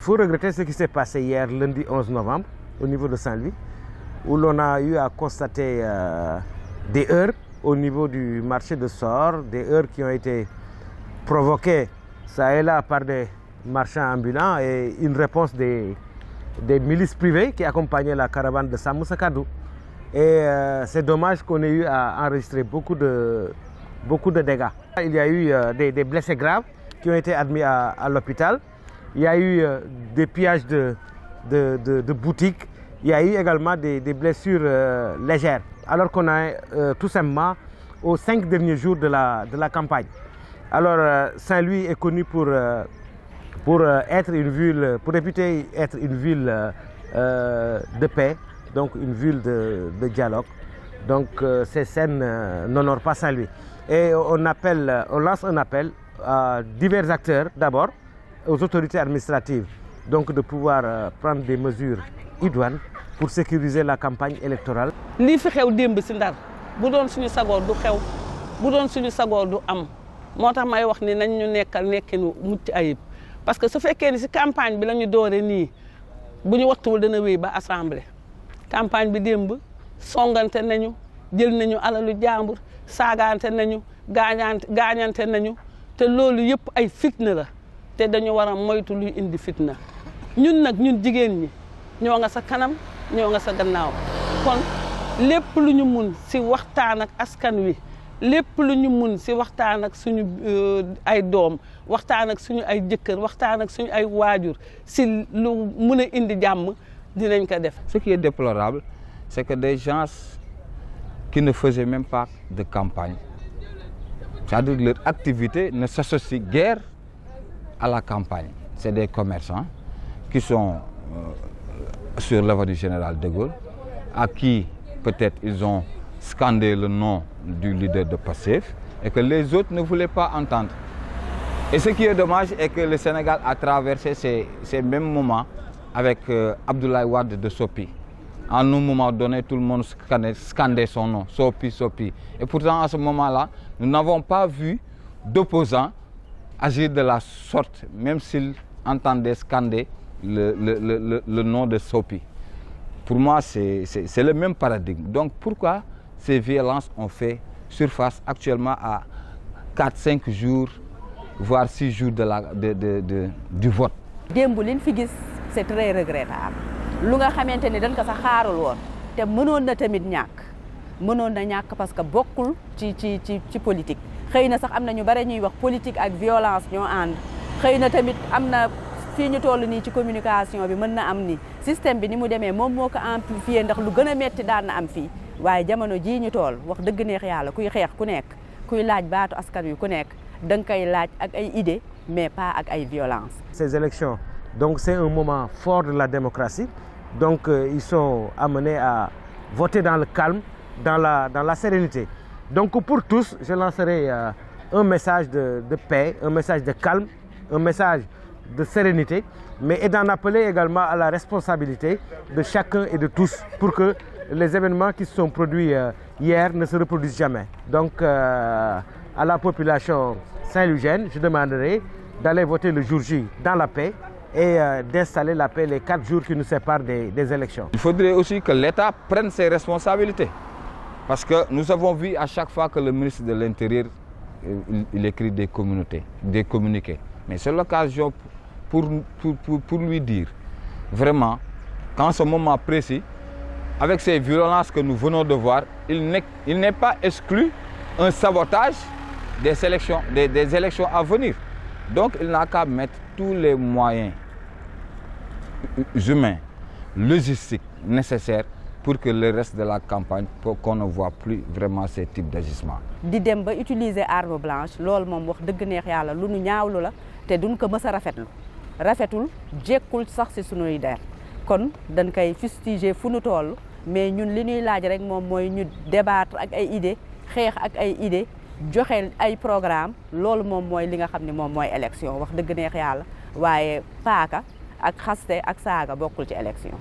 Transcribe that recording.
Il faut regretter ce qui s'est passé hier, lundi 11 novembre, au niveau de Saint-Louis, où l'on a eu à constater des heurts au niveau du marché de Sor, des heurts qui ont été provoqués ça et là par des marchands ambulants et une réponse des milices privées qui accompagnaient la caravane de Sam Moussa Kadou. Et c'est dommage qu'on ait eu à enregistrer beaucoup de dégâts. Il y a eu des blessés graves qui ont été admis à l'hôpital. Il y a eu des pillages de boutiques. Il y a eu également des blessures légères. Alors qu'on est tout simplement aux 5 derniers jours de la campagne. Alors Saint-Louis est connu pour être une ville, pour réputer être une ville de paix, donc une ville de dialogue. Donc ces scènes n'honorent pas Saint-Louis. Et on lance un appel à divers acteurs d'abord, aux autorités administratives, donc de pouvoir prendre des mesures idoines pour sécuriser la campagne électorale. Li fi xew démb ci Ndar bu doon suñu sagoor du xew bu doon suñu sagoor du am motax may wax ni nañ ñu nekkal nekkinu mucc ayib parce que su fekkee ni ci campagne bi lañu doore nii bu ñu wattuwul dana wéy ba assemblée campagne bi démb songante nañu jël nañu alalu jàmbur saagaante nañu gaañante nañu te loolu yëpp ay fitna la te dañu war a moytu luy indi fitna ñun nag ñun jigéen ñi ñoo nga sa kanam ñoo nga sa gannaaw kon lépp lu ñu mun si waxtaan ak askan wi lépp lu ñu mun si waxtaan ak suñu ay doom waxtaan ak suñu ay jëkkër waxtaan ak suñu ay waajur si lu mun a indi jàmm dinañ ko def. Ce qui est déplorable, c'est que des gens qui ne faisaient même pas de campagne, c'est-à-dire leur activité ne s'associe guère à la campagne. C'est des commerçants qui sont sur l'avenue Général de Gaulle, à qui peut-être ils ont scandé le nom du leader de Pastef et que les autres ne voulaient pas entendre. Et ce qui est dommage est que le Sénégal a traversé ces mêmes moments avec Abdoulaye Wade de Sopi. À un moment donné, tout le monde scandait son nom, Sopi, Sopi. Et pourtant, à ce moment-là, nous n'avons pas vu d'opposants agir de la sorte, même s'ils entendaient scander le nom de Sopi. Pour moi, c'est le même paradigme. Donc pourquoi ces violences ont fait surface actuellement à 4-5 jours, voire 6 jours du vote? C'est très regrettable. Lu nga xamanteni dañ ko sa xaarul woon te mënoon na tamit ñàkk parce que bokkul ci politique xëy na sax am na ñu bare ñuy wax politique ak violence ñoo ànd xëy na tamit am na fii ñu toll nii ci communication bi mën na am ni système bi ni mu demee moom moo ko amplifié ndax lu gën a metti daan na am fii waaye jamono jii ñu toll wax dëgg neex yàlla kuy xeex ku nekk kuy laaj baatu askan wi ku nekk da nga koy laaj ak ay idées mais pas ak ay violence. Ces élections, donc c'est un moment fort de la démocratie. Donc ils sont amenés à voter dans le calme, dans la sérénité. Donc pour tous, je lancerai un message de paix, un message de calme, un message de sérénité, mais et d'en appeler également à la responsabilité de chacun et de tous pour que les événements qui se sont produits hier ne se reproduisent jamais. Donc à la population saint-louisienne, je demanderai d'aller voter le jour J dans la paix et d'installer la paix les 4 jours qui nous séparent des élections. Il faudrait aussi que l'État prenne ses responsabilités. Parce que nous avons vu à chaque fois que le ministre de l'Intérieur il écrit des communiqués. Mais c'est l'occasion pour lui dire, vraiment, qu'en ce moment précis, avec ces violences que nous venons de voir, il n'est pas exclu un sabotage des élections à venir. Donc il n'a qu'à mettre tous les moyens humains, logistiques nécessaires pour que le reste de la campagne, pour qu'on ne voit plus vraiment ces types d'agissements. Di dem ba utiliser arme blanche, loolu moom wax dëgg neex yàlla lu nu ñaawlu la te duñ ko mës a rafetul jekkul sax ci sunuy der kon dañ koy fustiger fu nu toll mais ñun li ñuy laaj rek moom mooy ñu débattre ak ay idées xeex ak ay idées joxe ay programme loolu moom mooy li nga xam ne moom mooy élection wax dëgg neex yàlla waaye paaka ak xaste ak saaga bokkul ci élection.